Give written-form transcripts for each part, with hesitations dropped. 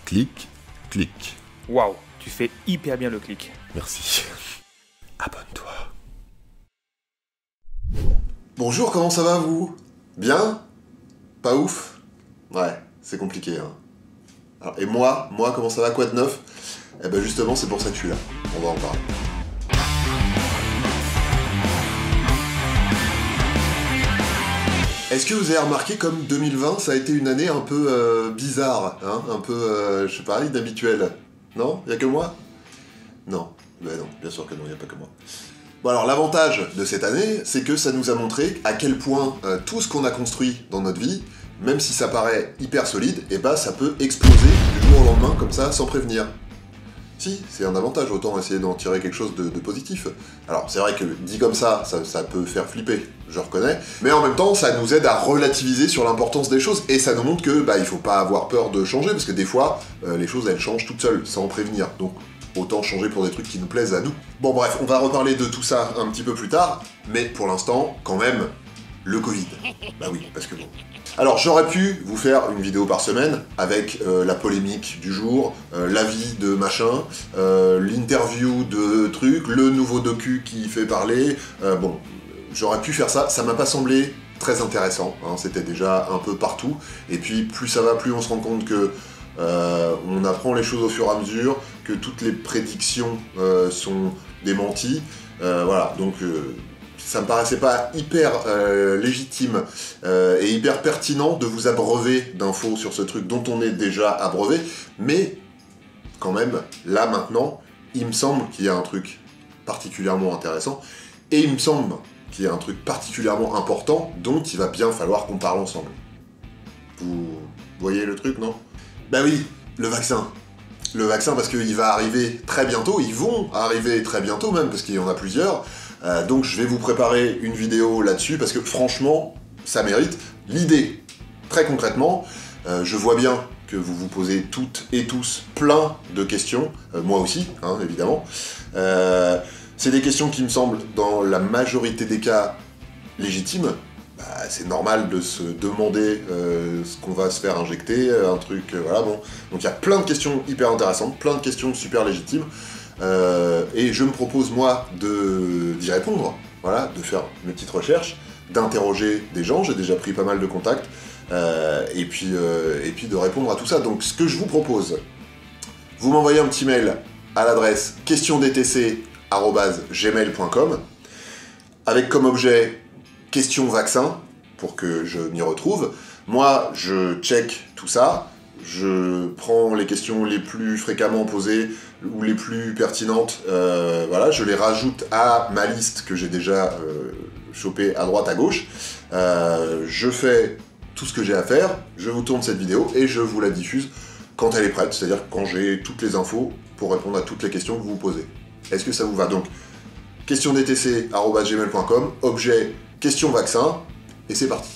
Clic, clic. Waouh, tu fais hyper bien le clic. Merci. Abonne-toi. Bonjour, comment ça va vous? Bien? Pas ouf? Ouais, c'est compliqué, hein. Alors, et moi, comment ça va, quoi de neuf? Eh ben justement, c'est pour ça que je suis là. On va en parler. Est-ce que vous avez remarqué comme 2020, ça a été une année un peu bizarre, hein, un peu, je sais pas, inhabituelle? Non? Y'a que moi? Non. Ben non, bien sûr que non, y a pas que moi. Bon alors l'avantage de cette année, c'est que ça nous a montré à quel point tout ce qu'on a construit dans notre vie, même si ça paraît hyper solide, et bah ça peut exploser du jour au lendemain comme ça, sans prévenir. Si, c'est un avantage, autant essayer d'en tirer quelque chose de positif. Alors c'est vrai que dit comme ça peut faire flipper, je reconnais, mais en même temps ça nous aide à relativiser sur l'importance des choses, et ça nous montre que il faut pas avoir peur de changer, parce que des fois, les choses elles changent toutes seules, sans prévenir, donc autant changer pour des trucs qui nous plaisent à nous. Bon bref, on va reparler de tout ça un petit peu plus tard, mais pour l'instant, quand même, le Covid. Bah oui, parce que bon... Alors j'aurais pu vous faire une vidéo par semaine, avec la polémique du jour, l'avis de machin, l'interview de trucs, le nouveau docu qui fait parler, bon, j'aurais pu faire ça, ça m'a pas semblé très intéressant, hein, c'était déjà un peu partout, et puis plus ça va, plus on se rend compte que on apprend les choses au fur et à mesure, que toutes les prédictions sont démenties, voilà, donc ça me paraissait pas hyper légitime et hyper pertinent de vous abreuver d'infos sur ce truc dont on est déjà abreuvé, mais quand même, là maintenant, il me semble qu'il y a un truc particulièrement intéressant, et il me semble qu'il y a un truc particulièrement important dont il va bien falloir qu'on parle ensemble. Vous voyez le truc, non? Bah oui, le vaccin. Le vaccin, parce qu'il va arriver très bientôt, ils vont arriver très bientôt même, parce qu'il y en a plusieurs. Donc je vais vous préparer une vidéo là-dessus, parce que franchement, ça mérite. L'idée, très concrètement, je vois bien que vous vous posez toutes et tous plein de questions, moi aussi, hein, évidemment. C'est des questions qui me semblent, dans la majorité des cas, légitimes. C'est normal de se demander ce qu'on va se faire injecter, un truc, voilà, bon. Donc il y a plein de questions hyper intéressantes, plein de questions super légitimes, et je me propose, moi, d'y répondre, voilà, de faire mes petites recherches, d'interroger des gens, j'ai déjà pris pas mal de contacts, et puis de répondre à tout ça. Donc ce que je vous propose, vous m'envoyez un petit mail à l'adresse questiondtc@gmail.com, avec comme objet question vaccin, pour que je m'y retrouve. Moi, je check tout ça, je prends les questions les plus fréquemment posées, ou les plus pertinentes, voilà, je les rajoute à ma liste que j'ai déjà chopée à droite, à gauche, je fais tout ce que j'ai à faire, je vous tourne cette vidéo, et je vous la diffuse quand elle est prête, c'est-à-dire quand j'ai toutes les infos pour répondre à toutes les questions que vous vous posez. Est-ce que ça vous va? Donc, questiondtc@gmail.com, objet question vaccin, et c'est parti.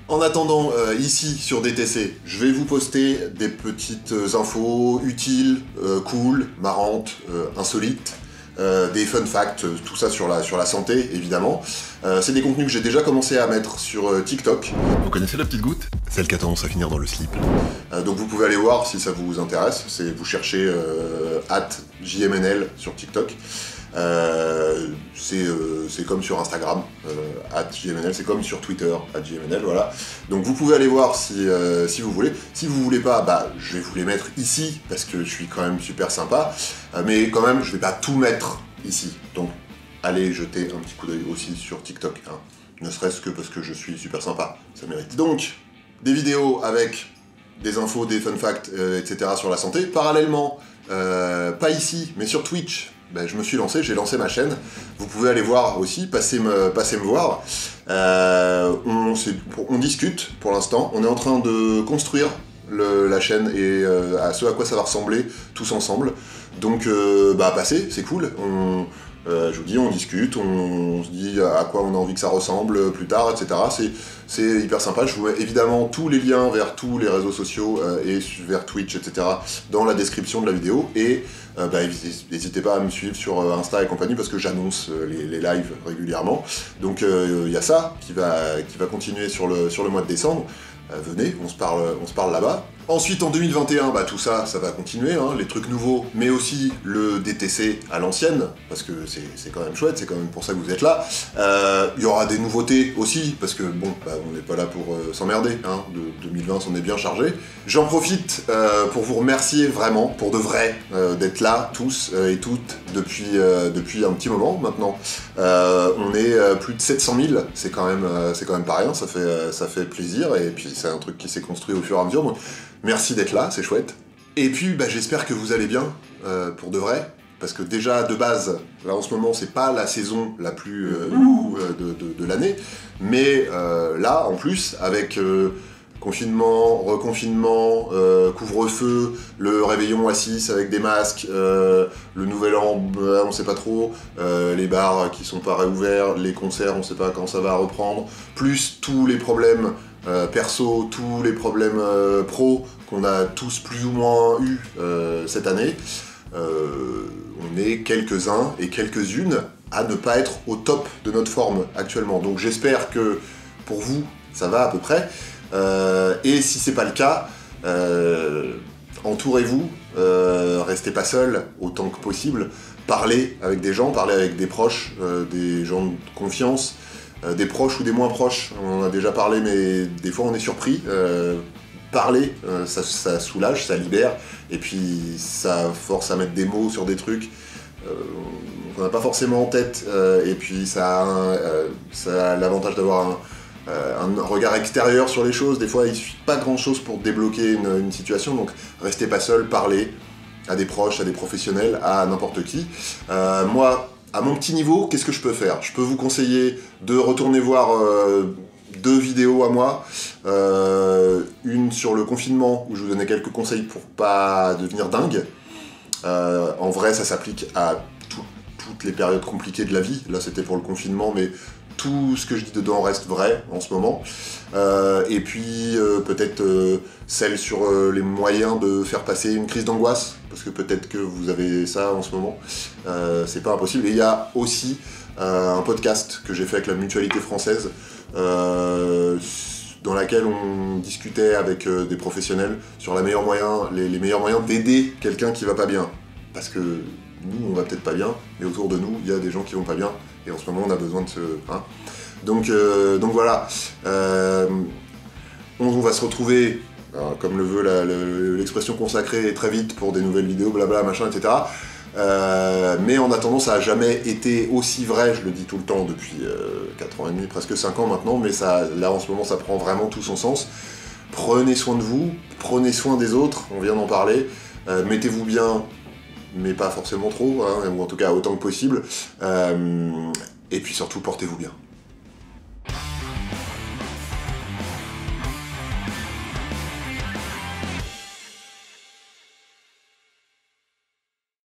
En attendant, ici sur DTC, je vais vous poster des petites infos utiles, cool, marrantes, insolites, des fun facts, tout ça sur la santé, évidemment. C'est des contenus que j'ai déjà commencé à mettre sur TikTok. Vous connaissez la petite goutte? Celle qui a tendance à finir dans le slip. Donc vous pouvez aller voir si ça vous intéresse, vous cherchez @JMNL sur TikTok. C'est comme sur Instagram, @JMNL, c'est comme sur Twitter, @JMNL, voilà. Donc vous pouvez aller voir si vous voulez. Si vous voulez pas, je vais vous les mettre ici, parce que je suis quand même super sympa, mais quand même, je vais pas tout mettre ici. Donc allez jeter un petit coup d'œil aussi sur TikTok, hein. Ne serait-ce que parce que je suis super sympa, ça mérite. Donc, des vidéos avec des infos, des fun facts, etc. sur la santé. Parallèlement, pas ici, mais sur Twitch, je me suis lancé, j'ai lancé ma chaîne. Vous pouvez aller voir aussi, passez me voir. On discute pour l'instant, on est en train de construire la chaîne et à ce à quoi ça va ressembler tous ensemble. Donc passez, c'est cool. Je vous dis, on discute, on se dit à quoi on a envie que ça ressemble plus tard, etc. C'est hyper sympa. Je vous mets évidemment tous les liens vers tous les réseaux sociaux et vers Twitch, etc. dans la description de la vidéo. Et n'hésitez pas à me suivre sur Insta et compagnie, parce que j'annonce les lives régulièrement. Donc il y a ça qui va continuer sur le mois de décembre. Venez, on se parle là-bas. Ensuite, en 2021, bah, tout ça, ça va continuer, hein, les trucs nouveaux, mais aussi le DTC à l'ancienne, parce que c'est quand même chouette, c'est quand même pour ça que vous êtes là. Il y aura des nouveautés aussi, parce que bon, bah, on n'est pas là pour s'emmerder, hein, de 2020 s'en est bien chargé. J'en profite pour vous remercier vraiment, pour de vrai, d'être là, tous et toutes, depuis un petit moment maintenant. On est plus de 700 000, c'est quand même pas rien, ça fait plaisir, et puis c'est un truc qui s'est construit au fur et à mesure, donc merci d'être là, c'est chouette. Et puis bah, j'espère que vous allez bien, pour de vrai, parce que déjà de base, là en ce moment c'est pas la saison la plus de l'année, mais là en plus avec confinement, reconfinement, couvre-feu, le réveillon à 6 avec des masques, le nouvel an, on sait pas trop, les bars qui sont pas réouverts, les concerts, on sait pas quand ça va reprendre, plus tous les problèmes perso, tous les problèmes pro qu'on a tous plus ou moins eu cette année. On est quelques-uns et quelques-unes à ne pas être au top de notre forme actuellement. Donc j'espère que pour vous, ça va à peu près. Et si c'est pas le cas, entourez-vous, restez pas seul autant que possible, parlez avec des gens, parlez avec des proches, des gens de confiance, des proches ou des moins proches, on en a déjà parlé mais des fois on est surpris. Parler, ça soulage, ça libère, et puis ça force à mettre des mots sur des trucs qu'on n'a pas forcément en tête, et puis ça a l'avantage d'avoir un regard extérieur sur les choses. Des fois il suffit pas grand chose pour débloquer une situation, donc restez pas seul, parlez à des proches, à des professionnels, à n'importe qui. Moi, à mon petit niveau, qu'est-ce que je peux faire? Je peux vous conseiller de retourner voir 2 vidéos à moi, une sur le confinement où je vous donnais quelques conseils pour pas devenir dingue. En vrai ça s'applique à toutes les périodes compliquées de la vie, là c'était pour le confinement, mais tout ce que je dis dedans reste vrai en ce moment. Et puis peut-être celle sur les moyens de faire passer une crise d'angoisse, parce que peut-être que vous avez ça en ce moment, c'est pas impossible. Et il y a aussi un podcast que j'ai fait avec la Mutualité Française, dans laquelle on discutait avec des professionnels sur les meilleurs moyens d'aider quelqu'un qui va pas bien. Parce que nous, on va peut-être pas bien, mais autour de nous, il y a des gens qui vont pas bien, et en ce moment, on a besoin de se... Hein. Donc voilà, on va se retrouver, comme le veut l'expression consacrée, très vite pour des nouvelles vidéos, blabla, machin, etc. Mais en attendant, ça a jamais été aussi vrai, je le dis tout le temps depuis 4 ans et demi, presque 5 ans maintenant, mais ça, là en ce moment ça prend vraiment tout son sens. Prenez soin de vous, prenez soin des autres, on vient d'en parler, mettez-vous bien, mais pas forcément trop, hein, ou en tout cas autant que possible, et puis surtout portez-vous bien.